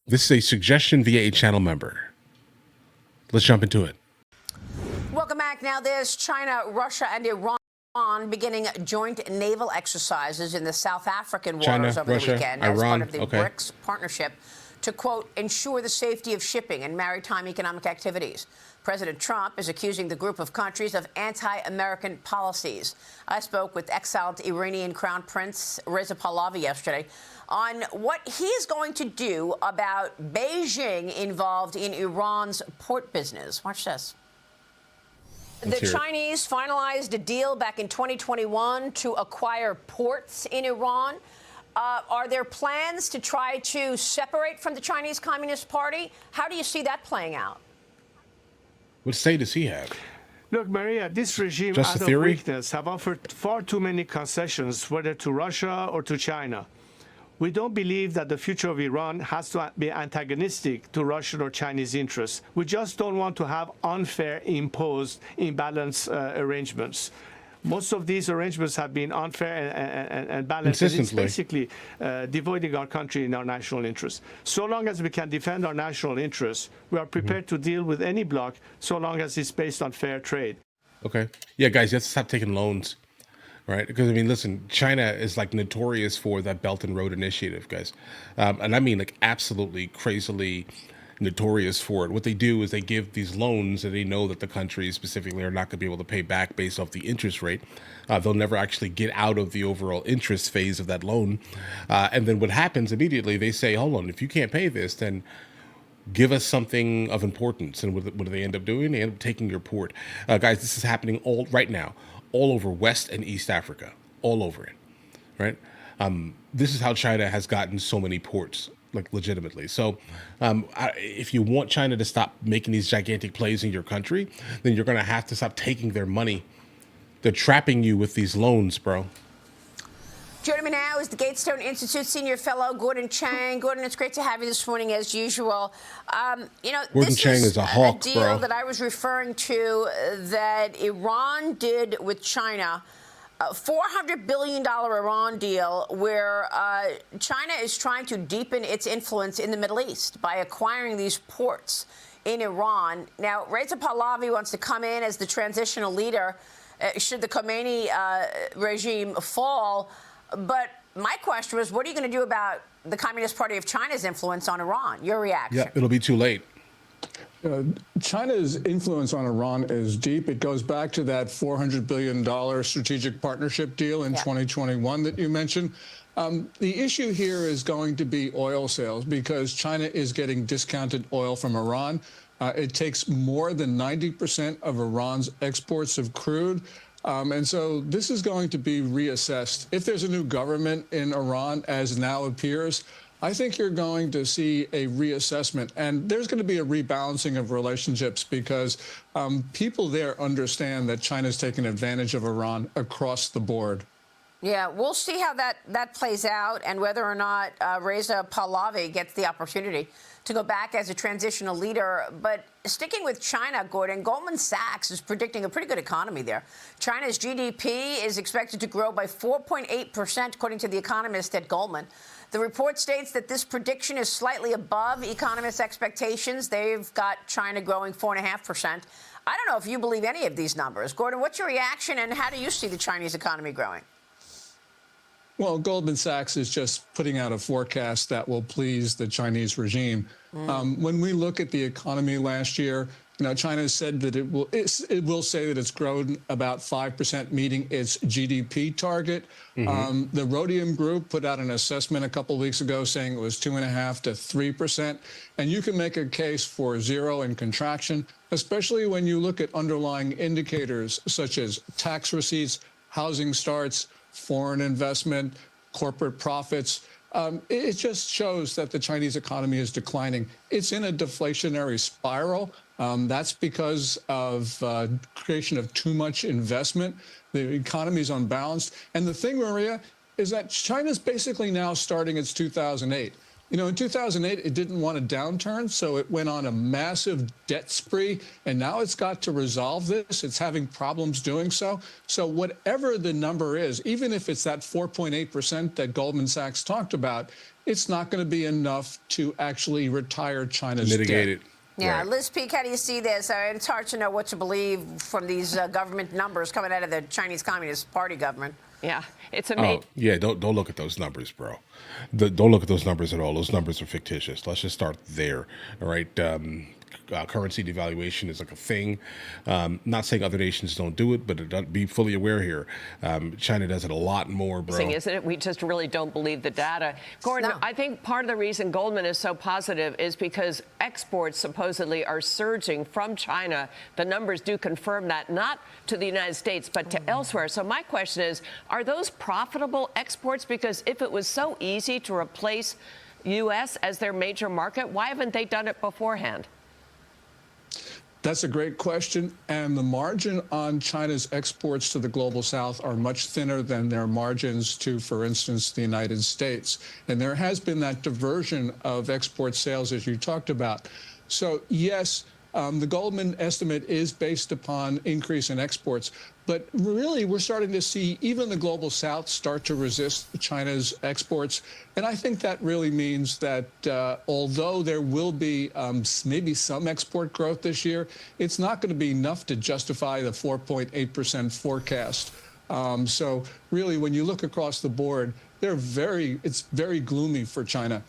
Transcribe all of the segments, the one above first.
This is a suggestion via a channel member. Let's jump into it. Welcome back. Now, there's China, Russia, and Iran beginning joint naval exercises in the South African waters over the weekend as part of the BRICS partnership to, quote, ensure the safety of shipping and maritime economic activities. President Trump is accusing the group of countries of anti-American policies. I spoke with exiled Iranian Crown Prince Reza Pahlavi yesterday on what he is going to do about Beijing involved in Iran's port business. Watch this. The Chinese finalized a deal back in 2021 to acquire ports in Iran. Are there plans to try to separate from the Chinese Communist Party? How do you see that playing out? What say does he have? Look, Maria, this regime, out of weakness, have offered far too many concessions, whether to Russia or to China. We don't believe that the future of Iran has to be antagonistic to Russian or Chinese interests. We just don't want to have unfair, imposed, imbalanced arrangements. Most of these arrangements have been unfair and balanced. It's basically devoiding our country in our national interests. So long as we can defend our national interests, we are prepared to deal with any bloc, so long as it's based on fair trade. Okay. Yeah, guys, you have to stop taking loans, right? Because, I mean, listen, China is like notorious for that Belt and Road Initiative, guys. And I mean, like, absolutely crazily notorious for it. What they do is they give these loans that they know that the countries specifically are not going to be able to pay back based off the interest rate. They'll never actually get out of the overall interest phase of that loan. And then what happens immediately, they say, hold on, if you can't pay this, then give us something of importance. And what do they end up doing? They end up taking your port. Guys, this is happening right now, all over West and East Africa, all over it, right? This is how China has gotten so many ports, like legitimately. So if you want China to stop making these gigantic plays in your country, then you're going to have to stop taking their money. They're trapping you with these loans, bro. Joining me now is the Gatestone Institute senior fellow, Gordon Chang. Gordon, it's great to have you this morning, as usual. Gordon Chang is a hawk, deal bro. That I was referring to that Iran did with China, a $400 billion Iran deal where China is trying to deepen its influence in the Middle East by acquiring these ports in Iran. Now, Reza Pahlavi wants to come in as the transitional leader should the Khomeini regime fall. But my question was, what are you going to do about the Communist Party of China's influence on Iran? Your reaction? Yeah, it'll be too late. China's influence on Iran is deep. It goes back to that $400 billion strategic partnership deal in 2021 that you mentioned. The issue here is going to be oil sales because China is getting discounted oil from Iran. It takes more than 90% of Iran's exports of crude. And so this is going to be reassessed. If there's a new government in Iran, as now appears, I think you're going to see a reassessment, and there's going to be a rebalancing of relationships because people there understand that China's taken advantage of Iran across the board. Yeah, we'll see how that plays out and whether or not Reza Pahlavi gets the opportunity to go back as a transitional leader. But sticking with China, Gordon, Goldman Sachs is predicting a pretty good economy there. China's GDP is expected to grow by 4.8%, according to the economist at Goldman. The report states that this prediction is slightly above economists' expectations. They've got China growing 4.5%. I don't know if you believe any of these numbers. Gordon, what's your reaction, and how do you see the Chinese economy growing? Well, Goldman Sachs is just putting out a forecast that will please the Chinese regime. When we look at the economy last year, China said that it will say that it's grown about 5%, meeting its GDP target. The Rhodium Group put out an assessment a couple of weeks ago saying it was 2.5% to 3%. And you can make a case for zero and contraction, especially when you look at underlying indicators such as tax receipts, housing starts, foreign investment, corporate profits. It just shows that the Chinese economy is declining. It's in a deflationary spiral. That's because of creation of too much investment. The economy is unbalanced. And the thing, Maria, is that China's basically now starting its 2008. In 2008, it didn't want a downturn, so it went on a massive debt spree, and now it's got to resolve this. It's having problems doing so. So whatever the number is, even if it's that 4.8% that Goldman Sachs talked about, it's not going to be enough to actually retire China's mitigate debt. it. Yeah, Right. Liz Peek, how do you see this? It's hard to know what to believe from these government numbers coming out of the Chinese Communist Party government. Yeah, it's amazing. Oh, yeah, don't look at those numbers, bro. Don't look at those numbers at all. Those numbers are fictitious. Let's just start there. All right. Currency devaluation is like a thing. Not saying other nations don't do it, but be fully aware here. China does it a lot more, bro. Isn't it? We just really don't believe the data. Gordon, No. I think part of the reason Goldman is so positive is because exports supposedly are surging from China. The numbers do confirm that, not to the United States, but to elsewhere. So my question is, are those profitable exports? Because if it was so easy to replace U.S. as their major market, why haven't they done it beforehand? That's a great question. And the margin on China's exports to the global south are much thinner than their margins to, for instance, the United States. And there has been that diversion of export sales, as you talked about. So, yes, the Goldman estimate is based upon increase in exports. But really, we're starting to see even the global south start to resist China's exports. And I think that really means that although there will be maybe some export growth this year, it's not going to be enough to justify the 4.8% forecast. So really, when you look across the board, it's very gloomy for China.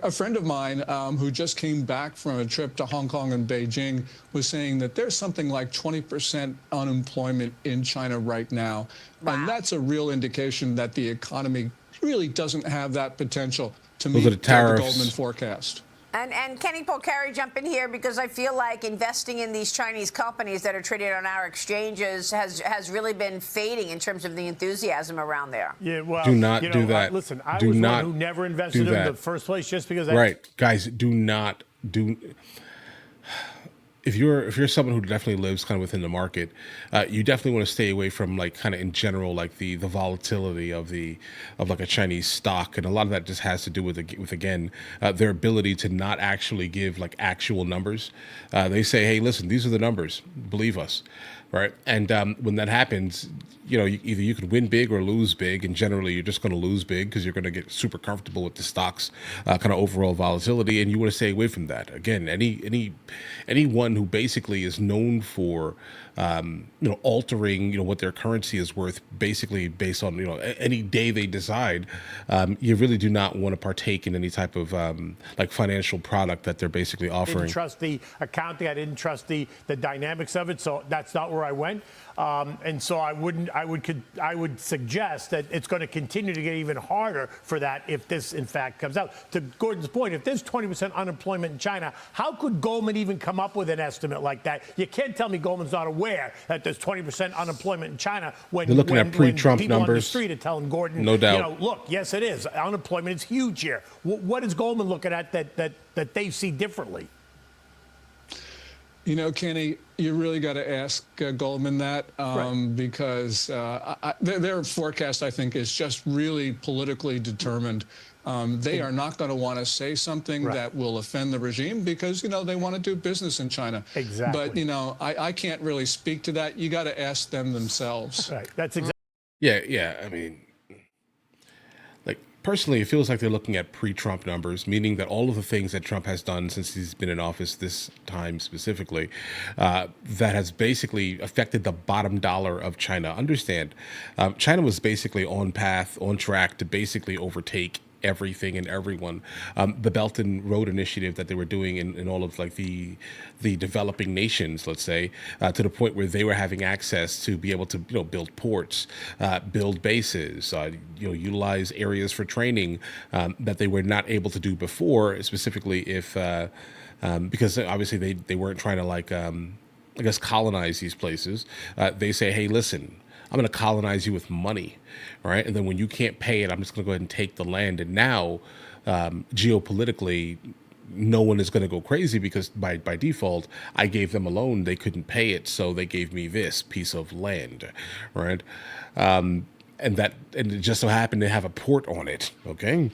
A friend of mine who just came back from a trip to Hong Kong and Beijing was saying that there's something like 20% unemployment in China right now. Wow. And that's a real indication that the economy really doesn't have that potential to Those meet are the the tariffs. Goldman forecast. And Kenny Polcari, jump in here, because I feel like investing in these Chinese companies that are traded on our exchanges has really been fading in terms of the enthusiasm around there. Yeah, well, Do not do that. Listen, I Do was not one who never invested do in that. the first place just because Right, guys, do not do. If you're someone who definitely lives kind of within the market, you definitely want to stay away from, like, kind of in general, like the volatility of like a Chinese stock, and a lot of that just has to do with again their ability to not actually give like actual numbers. They say, hey, listen, these are the numbers, believe us, right? And when that happens, either you can win big or lose big, and generally you're just going to lose big because you're going to get super comfortable with the stock's kind of overall volatility, and you want to stay away from that. Again, anyone who basically is known for altering what their currency is worth, basically based on any day they decide, you really do not want to partake in any type of like financial product that they're basically I offering. didn't trust the accounting. I didn't trust the dynamics of it. So that's not where I went. And so I would suggest that it's going to continue to get even harder for that if this in fact comes out. To Gordon's point, if there's 20% unemployment in China, how could Goldman even come up with an estimate like that? You can't tell me Goldman's not aware that there's 20% unemployment in China when They're looking at pre-Trump people on the numbers. street are telling Gordon, No doubt. look, yes, it is. Unemployment is huge here. What is Goldman looking at that they see differently? Kenny, you really got to ask Goldman that because their forecast, I think, is just really politically determined. They are not going to want to say something that will offend the regime because, they want to do business in China. Exactly. But, I can't really speak to that. You got to ask them themselves. Right. That's exactly. Yeah. I mean, like, personally, it feels like they're looking at pre-Trump numbers, meaning that all of the things that Trump has done since he's been in office this time specifically, that has basically affected the bottom dollar of China. Understand, China was basically on track to basically overtake everything and everyone. The Belt and Road Initiative that they were doing in all of like the developing nations, let's say, to the point where they were having access to be able to build ports, build bases, utilize areas for training that they were not able to do before, specifically if because obviously they weren't trying to like I guess colonize these places. They say, hey, listen, I'm going to colonize you with money, right? And then when you can't pay it, I'm just going to go ahead and take the land. And now, geopolitically, no one is going to go crazy because by default, I gave them a loan. They couldn't pay it, so they gave me this piece of land, right? And and it just so happened to have a port on it. Okay.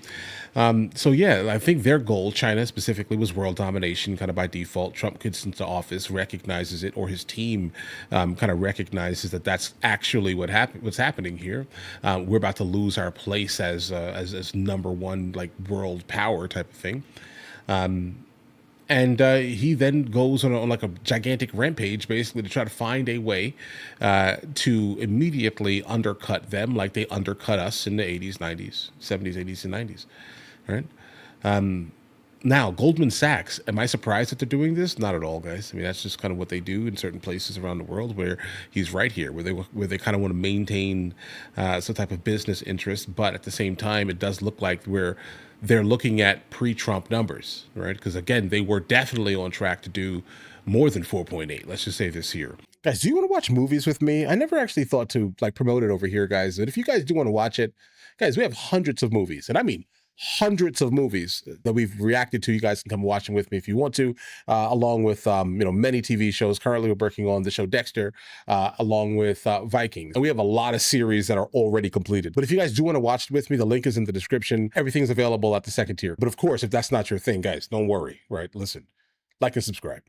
So yeah, I think their goal, China specifically, was world domination kind of by default. Trump gets into office, recognizes it, or his team kind of recognizes that that's actually what's happening here. We're about to lose our place as number one, like, world power type of thing. And he then goes on like a gigantic rampage, basically, to try to find a way to immediately undercut them like they undercut us in the 80s, 90s, 70s, 80s, and 90s. Right? Now, Goldman Sachs, am I surprised that they're doing this? Not at all, guys. I mean, that's just kind of what they do in certain places around the world where he's right here, where they kind of want to maintain some type of business interest. But at the same time, it does look like they're looking at pre-Trump numbers, right? Because again, they were definitely on track to do more than 4.8. Let's just say this year. Guys, do you want to watch movies with me? I never actually thought to like promote it over here, guys. But if you guys do want to watch it, guys, we have hundreds of movies, and I mean hundreds of movies that we've reacted to. You guys can come watch them with me if you want to, along with many TV shows. Currently, we're working on the show Dexter, along with Vikings. And we have a lot of series that are already completed. But if you guys do want to watch it with me, the link is in the description. Everything's available at the second tier. But of course, if that's not your thing, guys, don't worry, right? Listen, like and subscribe.